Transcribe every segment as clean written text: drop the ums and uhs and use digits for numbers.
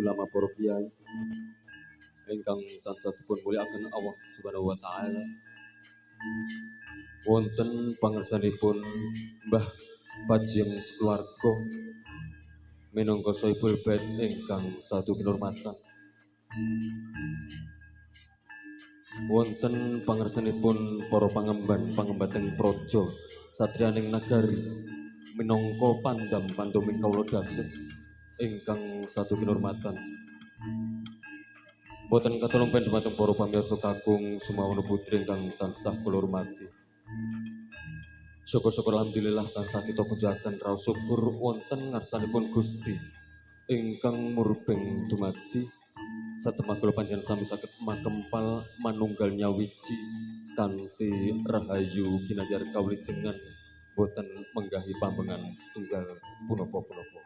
ulama para kiai ingkang tansah dipun mulyakaken Allah Subhanahu wa taala. Wonten pangersanipun Mbah Pajeng keluarga minangka Soibul Bait ingkang satu kinurmatan. Wonten pangersanipun para pangemban-pangembateng praja satriyaning nagari minangka pandam panduming kawula dasih ingkang satu kinurmatan. Boten katulung dumateng para pamirsa kakung sumawana putri ingkang tansah kula hormati. Syukur-syukur alhamdulillah tansah kita pujaken raos syukur wonten ngarsanipun Gusti ingkang murbeng dumadi satemah kula panjenengan sami saged makempal manunggal nyawiji kanthi rahayu ginanjar kawilujengan boten menggahi pambengan setunggal punapa-punapa.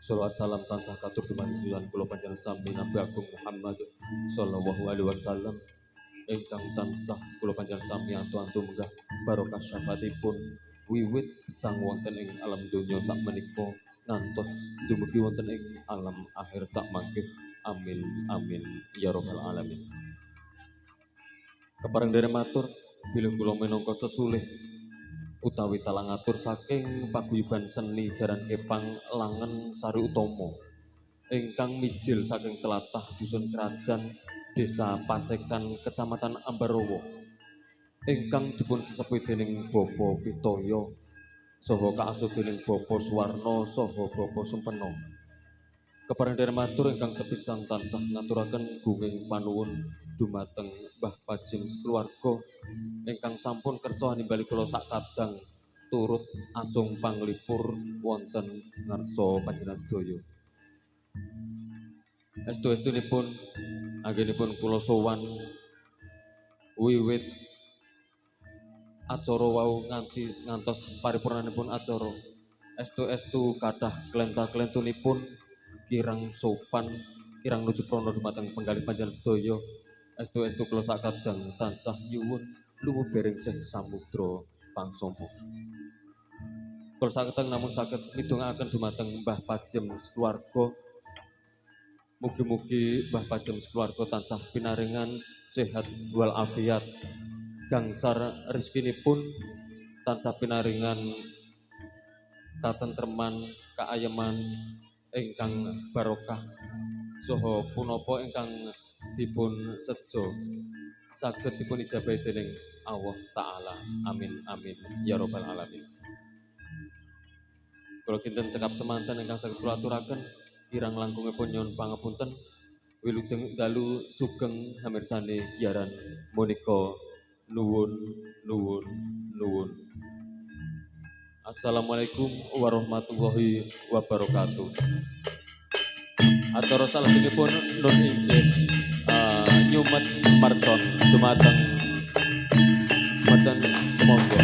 Shalawat salam tansah katur dumateng junjungan kula panjenengan sami Nabi Agung Muhammad sallallahu alaihi wasallam ingkang tansah kula panjenengan sami antu-antu menggah barokah syafaatipun wiwit gesang wonten ing alam donya sakmenika ngantos dumugi wonten ing alam akhir sakmangke. Amin amin ya rabbal alamin. Kepareng dereng matur bilih kula minangka sesulih utawi talang atur saking paguyuban seni Jaran Kepang Langen Sari Utomo ingkang mijil saking telatah dusun Krajan Desa Pasekan Kecamatan Ambarowo ingkang dipun sesepuh dening Bapa Pitoyo saha kaasuh dening Bapa Suwarno saha Bapa Sumpeno. Kepareng dereng matur ingkang sepisan tansah ngaturaken gunging panuwun dumateng Mbah Pajeng keluarga ingkang sampun kersa nimbali kula sak kadang turut asung panglipur wonten ngarsa panjenengan sedaya. Estu-estunipun anggenipun kula sowan wiwit acara wau ngantos paripurnanipun acara. Estu-estu kathah klenta-klentunipun kirang sopan, kirang nuju prana dumateng penggalih panjenengan sedaya. Estu-estu kula sak kadang tansah nyuwun lumebering sih samudra pangsama. Kula sak kadang namung saged midhongaken dumateng Mbah Pajeng keluarga. Mugi-mugi Mbah Pajeng keluarga tansah pinaringan sehat wal afiat, gangsar rezekinipun tansah pinaringan katentreman, kaayeman ingkang barokah saha punapa ingkang dipun sejo saged dipun ijabahi dening Allah taala. Amin amin ya rabbal alamin. Kula kinten cekap semanten ingkang saged kula aturaken kirang langkungipun nyuwun pangapunten. Wilujeng dalu sugeng hamirsani giaran menika nuwun nuwun nuwun. Assalamualaikum warahmatullahi wabarakatuh. Acara salajengipun nun injih nyumet marton dumateng monggo.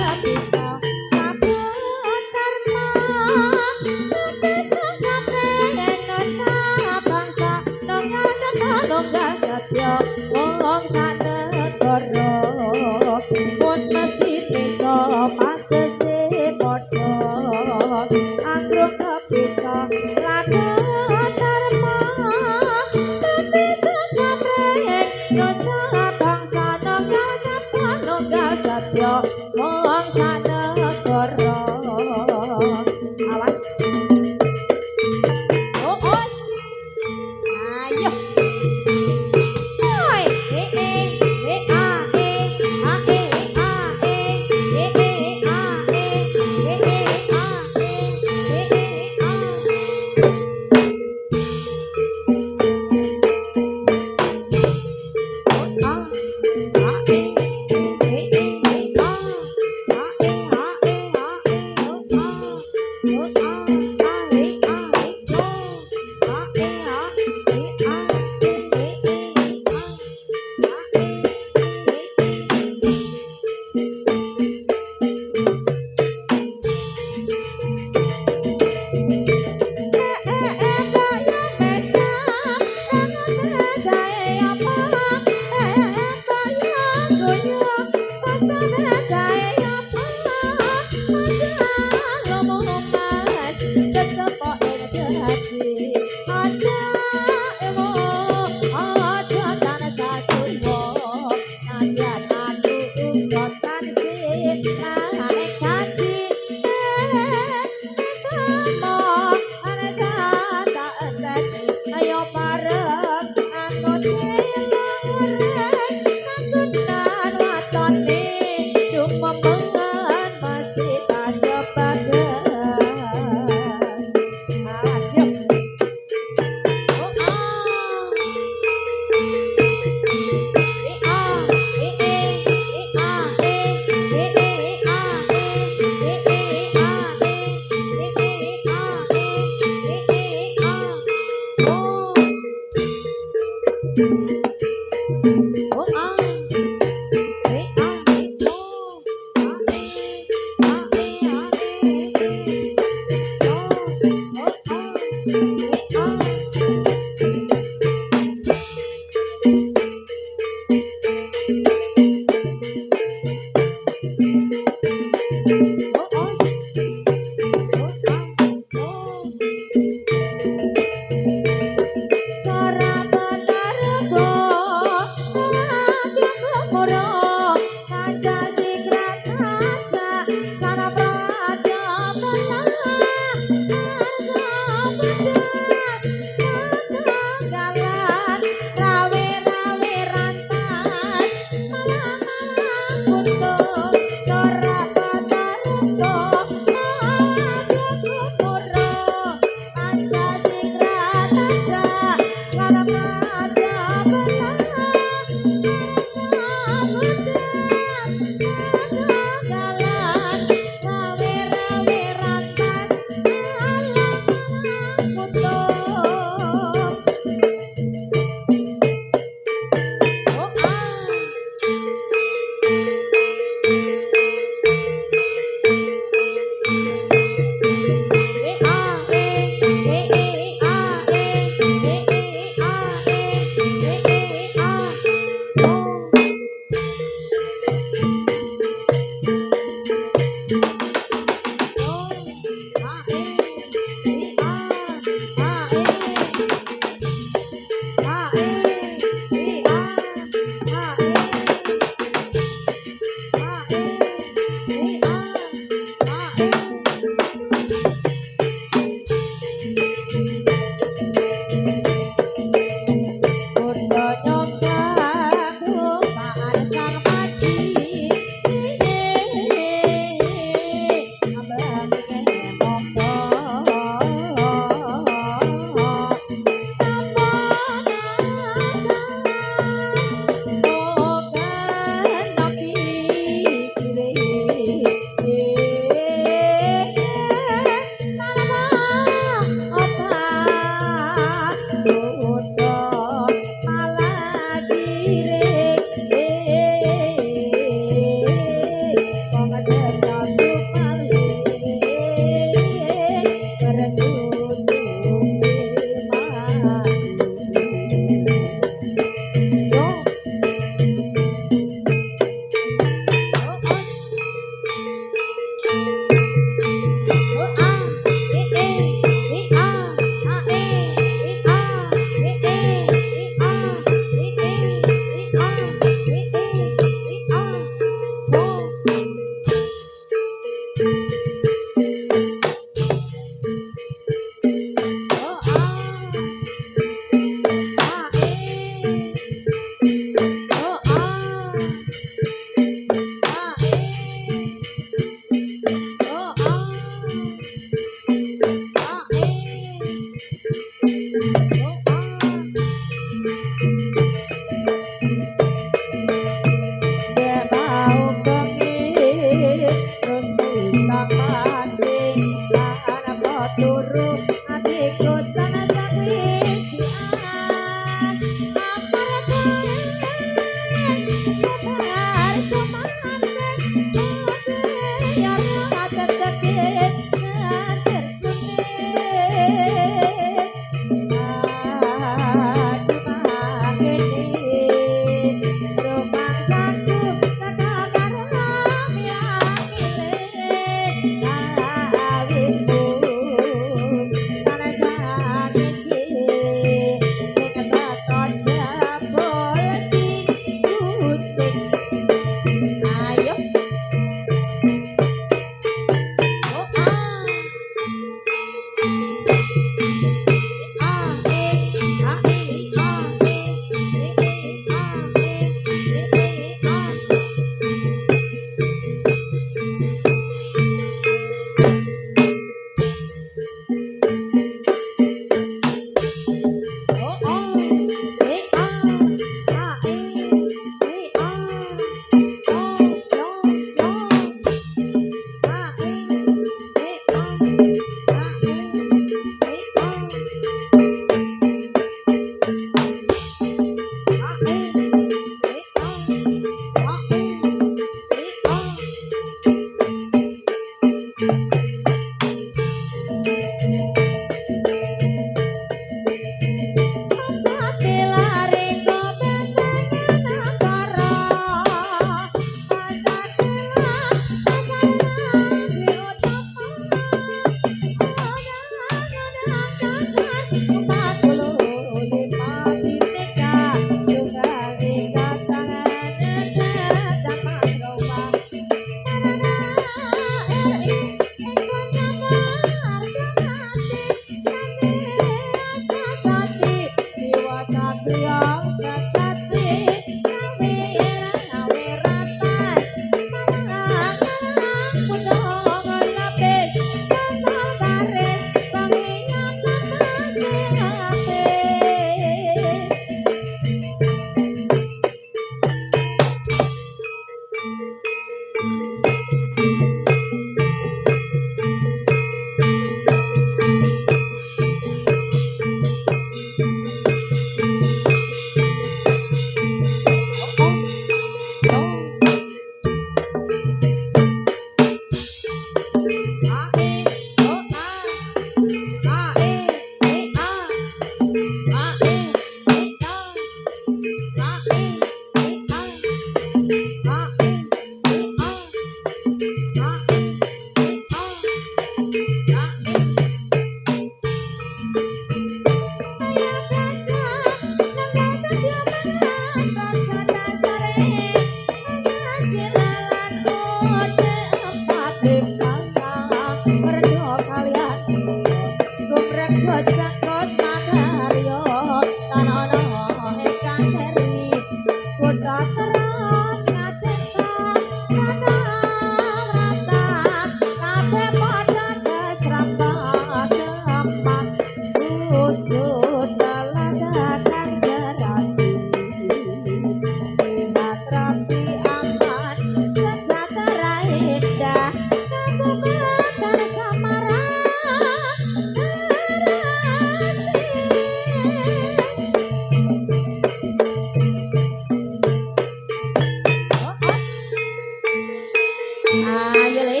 Ayo le.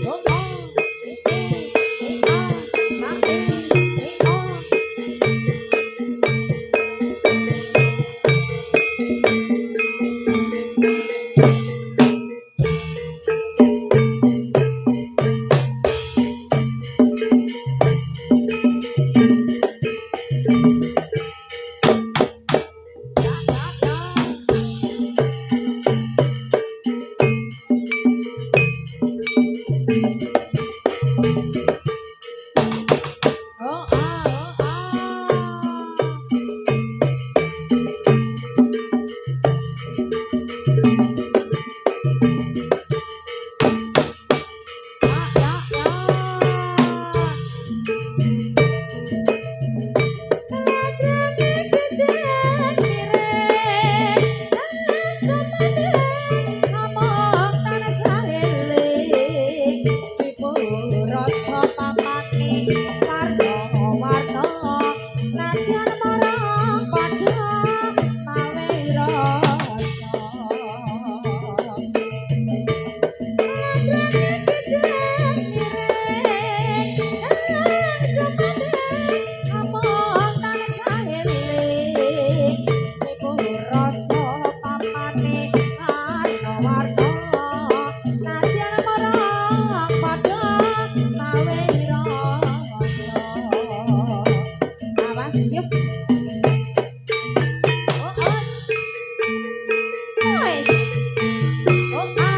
Oh oh. Oh ah oh ah.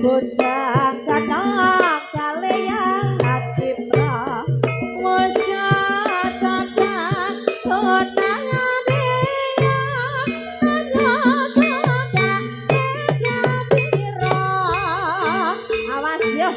Bocah kanong kaliyan cipra Musya cacang konangan dia Hanya cacang ega biro Awas yo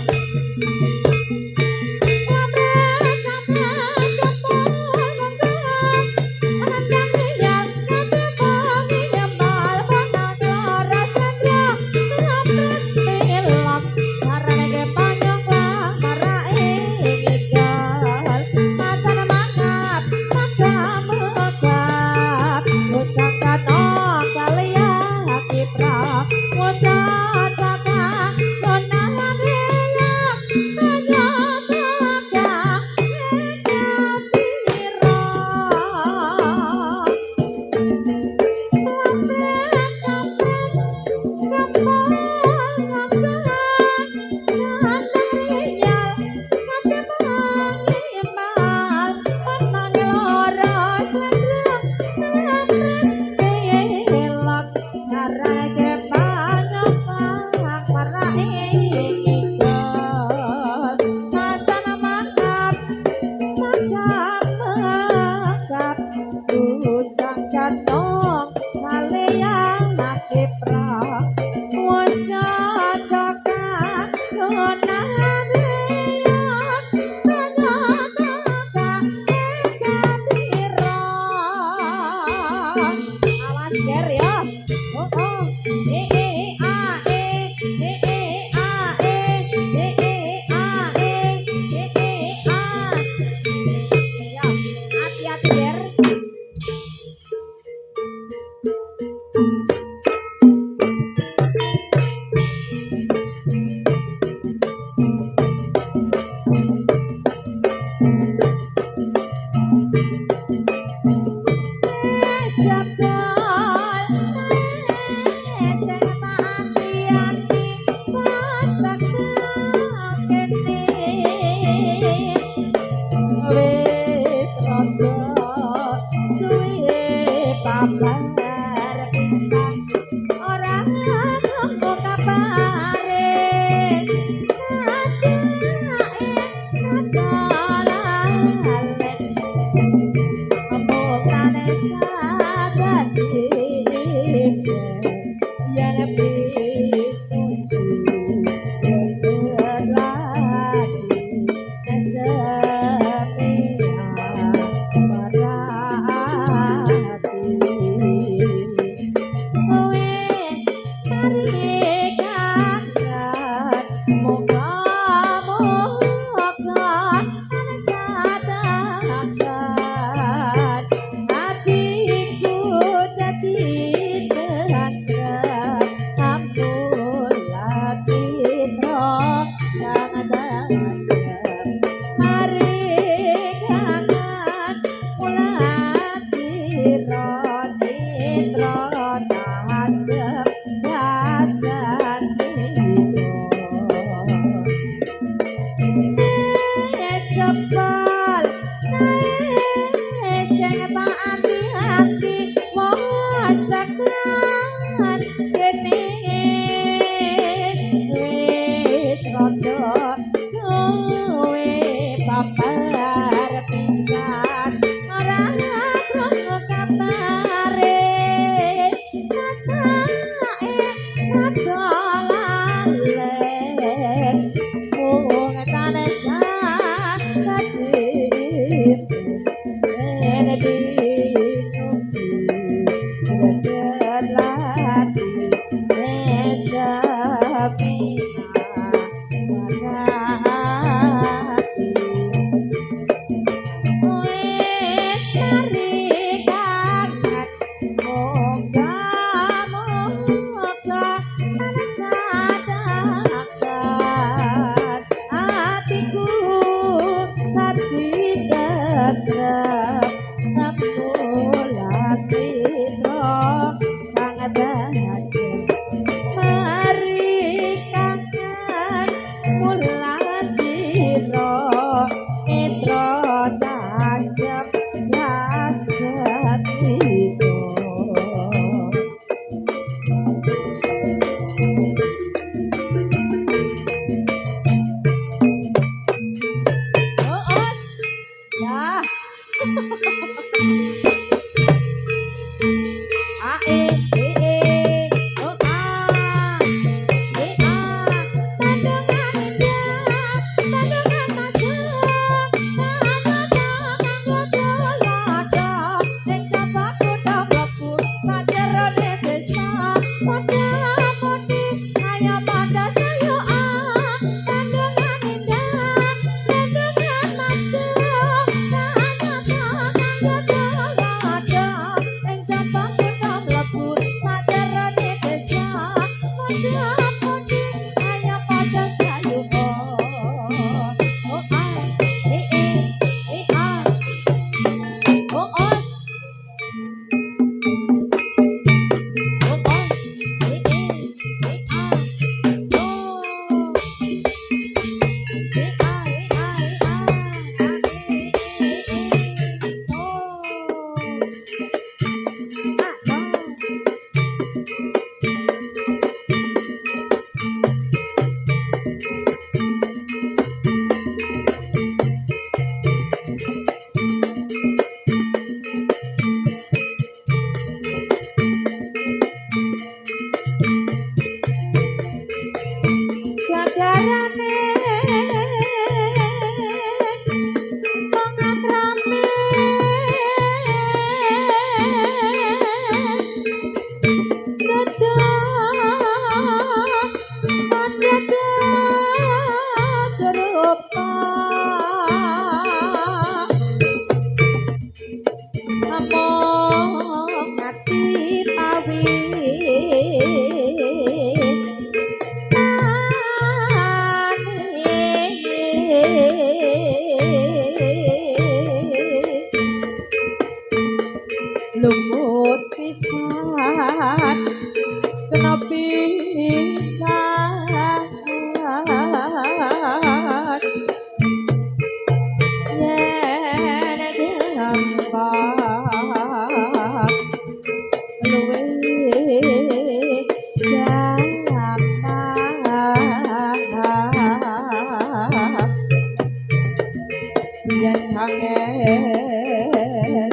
yen kangen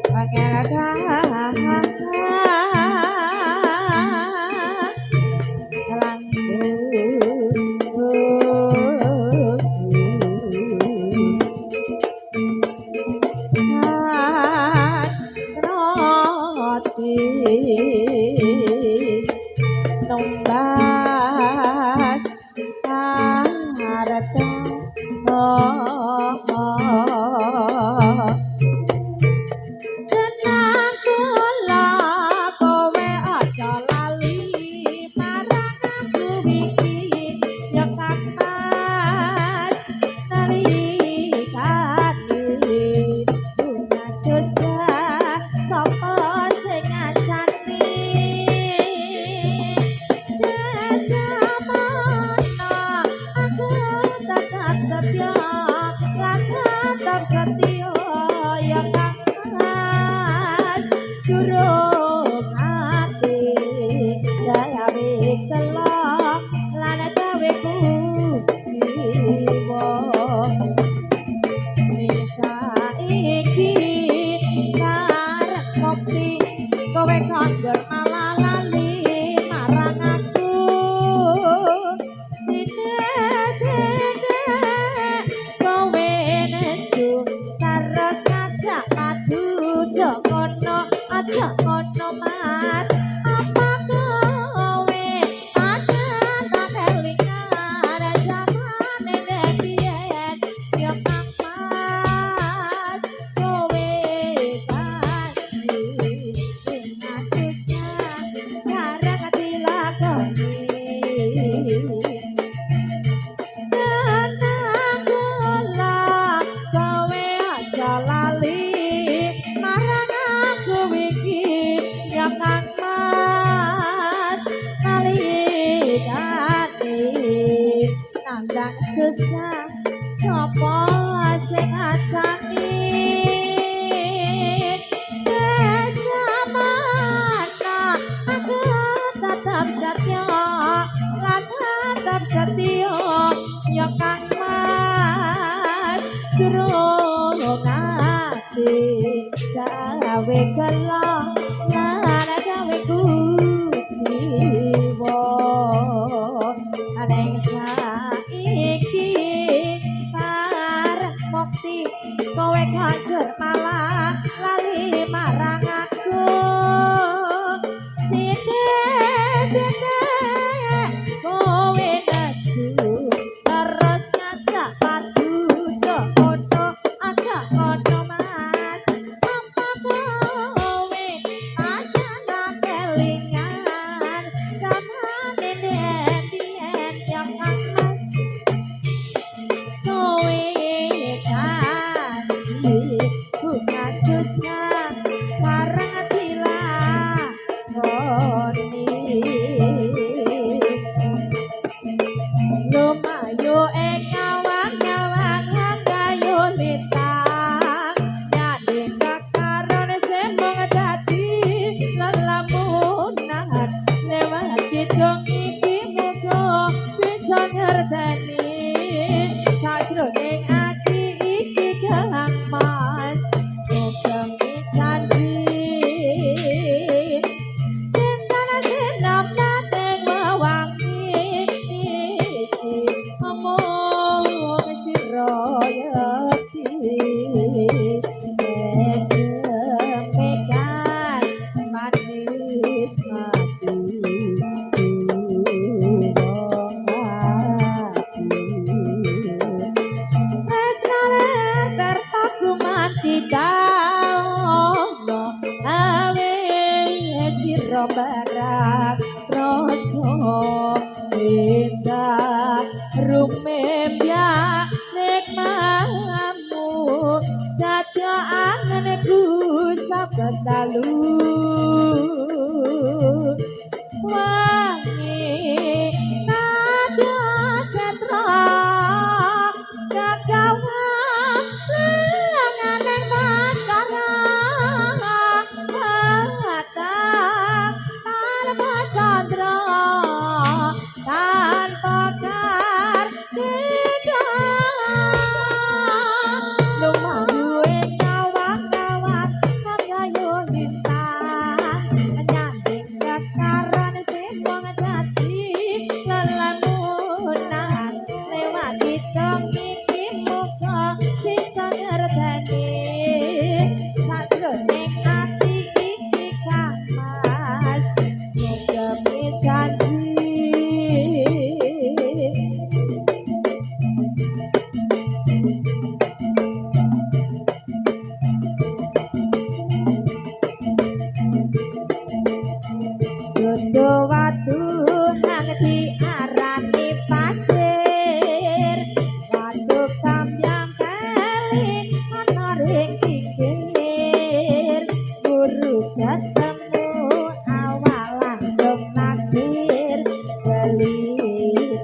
kangen Nombas harta tenang kula kowe aja lali marang aku iki ya Kang Mas nalikane bunga susah sapa sing ngajani aku tetap setia lan tetap setia ya Kang Mas durung ati gawe kelak lan gawe jiwa saiki karep ngopi kowe kanggo malah lali marang aku sithik-sithik kowe nesu terus ngajak padu jokono aja kono Mas apa kowe pancen tak kelingan jamane biyen ya Kang Mas kowe pasti maksudnya jarang dilakoni tenang kula kowe aja lali marang aku iki ya Kang Mas nalikane nandang susah sapa sing ngajani samana aku tetap setia lan tetap setia ya Kang Mas durung ati gawe kelong lan gawe jiwa aneng saiki karep mukti kowe kanjur malah lali marang aku sithik-sithik kowe nesu terus ngajak padu jokono aja kono Mas apa kowe aja nak kelingan samane biyen ya Kang Mas kowe janji bunga susah sareng dilakoni lumayu ing ngawang-ngawang kayu lintang nyadi kakaron sing mung dadi lelamunan lewat kidung iki muga bisa ngerteni sajroning ati iki Kang Mas muga janji sintana sinap nateng wewangi iki omong sira yakti semekan manis mati barak rasa indah rumemya nikmatmu dadaan ku saben dalu wangi nadya setra gagawa lenganing baskara tanpa kartika wong iki muga bisa ngerteni sajroning ati iki kamas ngedepi janji Dodo watu hang diarani pasir Watu kambyang kali ana ring pinggir Guru ketemu awal langsung naksir Beli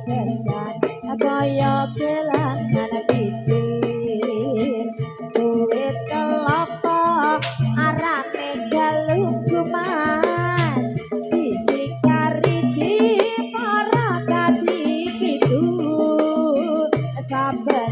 kerjaan kaya kelangan pikir Duit kelopo arane galung kumas Disikari di para kati pitu Saben